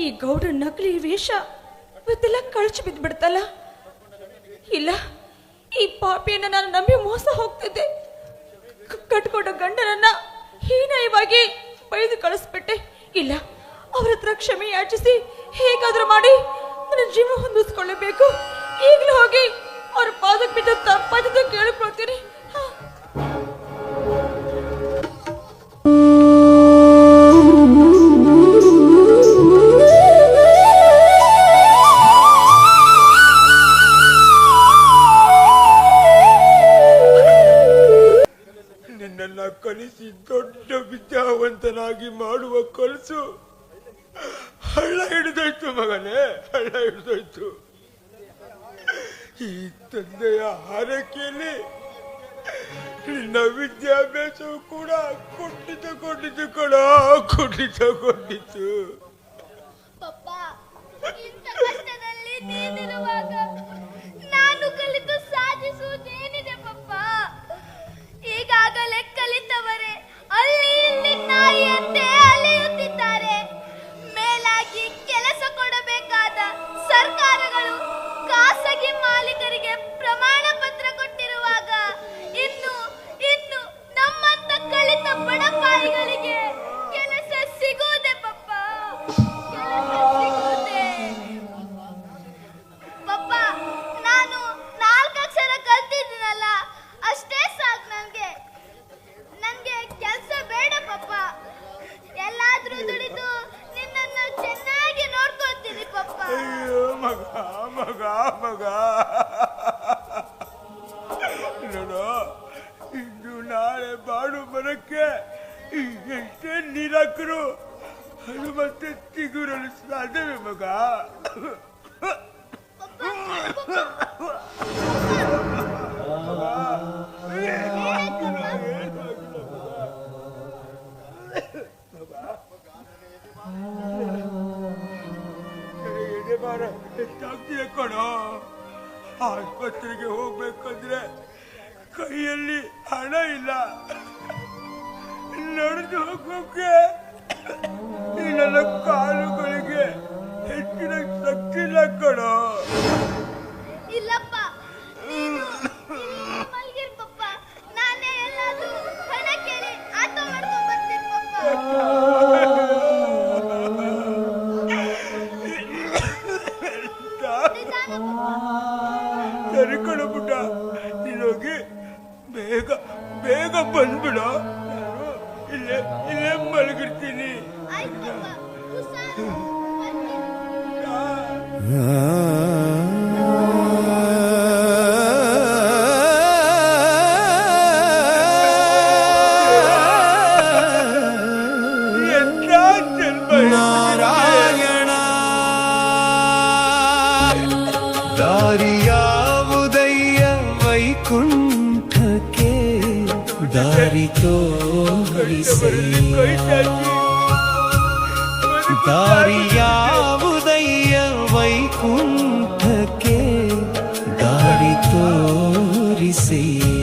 ಈ ಗೌಡ ನಕಲಿ ವೇಷ ಇವತ್ತೆಲ್ಲ ಕಳಚಿ ಬಿದ್ದುಬಿಡ್ತಲ್ಲ. ಇಲ್ಲ, ಈ ಪಾಪಿಯನ್ನ ನಾನು ನಂಬಿ ಮೋಸ ಹೋಗ್ತಿದ್ದೆ. ಕಟ್ಕೊಂಡ ಗಂಡನನ್ನ ಹೀನಾಯವಾಗಿ ಬೈದು ಕಳಿಸ್ಬಿಟ್ಟೆ. ಇಲ್ಲ, ಅವ್ರ ಹತ್ರ ಕ್ಷಮೆ ಯಾಚಿಸಿ ಹೇಗಾದ್ರೂ ಮಾಡಿ ನನ್ನ ಜೀವ ಹೊಂದಿಸ್ಕೊಳ್ಳಬೇಕು. ಈಗಲೂ ಹೋಗಿ ಅವ್ರ ಪಾದಕ್ಕೆ ಬಿದ್ದ ತಪ್ಪಾದ ಕೇಳಿಕೊಳ್ತೀನಿ. ನಿನ್ನನ್ನ ಕಲಿಸಿ ದೊಡ್ಡ ವಿದ್ಯಾವಂತನಾಗಿ ಮಾಡುವ ಕನಸು ಹಳ್ಳ ಹಿಡಿದೋಯ್ತು ಮಗನೇ, ಹಳ್ಳ ಹಿಡಿದೋಯ್ತು. ಈ ತಂದೆಯ ಹಾರೈಕೆಯಲ್ಲಿ ನಿನ್ನ ವಿದ್ಯಾಭ್ಯಾಸವು ಕೂಡ ಕುಂಠಿತಗೊಂಡಿತು ಕುಂಠಿತಗೊಂಡಿತು. ಪಪ್ಪ, ಇಂಥ ಕಷ್ಟದಲ್ಲಿ ನೀನಿರುವಾಗ ನಾನು ಕಲಿತು ಸಾಧಿಸುವುದೇನಿದೆ ಪಪ್ಪ? ಈಗಾಗಲೇ ಕಲಿತವರೇ ಅಲ್ಲಿ ಇಲ್ಲಿ ನಾಯಿಯಂತೆ ಅಲೆಯುತ್ತಿದ್ದಾರೆ. ಮೇಲಾಗಿ ಕೆಲಸ ಕೊಡಬೇಕಾದ ಸರ್ಕಾರಗಳು ಖಾಸಗಿ ಮಾಲೀಕರಿಗೆ ಪ್ರಮಾಣ ಪತ್ರ ಕೊಟ್ಟಿರುವಾಗ ಇನ್ನು ನಮ್ಮಂತ ಕಲಿತ ಬಡಪಾಯಿಗಳಿಗೆ ಕೆಲಸ ಸಿಗುವುದೇ ಪಪ್ಪ? ಕೆಲಸ ಸಿಗುವುದೇ? ಪಪ್ಪ, ನಾನು 4 ಅಕ್ಷರ ಕಲ್ತಿದ್ದೀನಲ್ಲ, ಅಷ್ಟೇ ಸಾಕು ನನ್ಗೆ ಕೆಲಸ ಬೇಡ ಪಪ್ಪ. ಎಲ್ಲಾದ್ರೂ ದುಡಿದು ನಿನ್ನನ್ನು ಚೆನ್ನಾಗಿ ನೋಡ್ಕೊಳ್ತೀನಿ ಪಪ್ಪ. ಅಯ್ಯೋ ಮಗ ಮಗ ಮಗ, ನೋಡು, ಇಂದು ನಾಳೆ ಬಾಡು ಬರಕ್ಕೆ ಎಷ್ಟೇ ನೀರಾಕರು ಅದು ಮತ್ತೆ ಚಿಗುರಲು ಸಾಧ್ಯವೇ ಮಗ? ಎಷ್ಟಾಗ್ತಿದೆ ಕಣೋ. ಆಸ್ಪತ್ರೆಗೆ ಹೋಗ್ಬೇಕಂದ್ರೆ ಕೈಯಲ್ಲಿ ಹಣ ಇಲ್ಲ, ನಡೆದು ಹೋಗೋಕೆ ನನ್ನ ಕಾಲುಗಳಿಗೆ ಹೆಚ್ಚಿನ ಶಕ್ತಿ ಇಲ್ಲ ಕಣೋ. ಇಲ್ಲಪ್ಪ, ನೀನು ಮಲ್ಗಿರ್ ಪಪ್ಪ. ನಾನೇ ಎಲ್ಲಾದ್ರೂ ಹಣ ಕೇಳಿ ಆಟೋ ಮಾಡ್ಕೊಂಡ್ ಬರ್ತೀನಿ ಪಪ್ಪ. ಸರಿ ಕಣೋ ಪುಟ್ಟ, ನೀನೋಗಿ ಬೇಗ ಬೇಗ ಬಂದ್ಬಿಡ. ನಾನು ಇಲ್ಲೇ ಮಲಗಿರ್ತೀನಿ. ಆಯ್ತು ಪಪ್ಪ, ಹುಷಾರು, ಬರ್ತೀನಿ. ನಾರಾಯಣ ದಾರಿಯಾವುದಯ್ಯ ವೈಕುಂಠಕ್ಕೆ ದಾರಿ ತೋರಿಸಯ್ಯ. ದಾರಿಯಾವುದಯ್ಯ ವೈಕುಂಠಕ್ಕೆ ದಾರಿ ತೋರಿಸಯ್ಯ.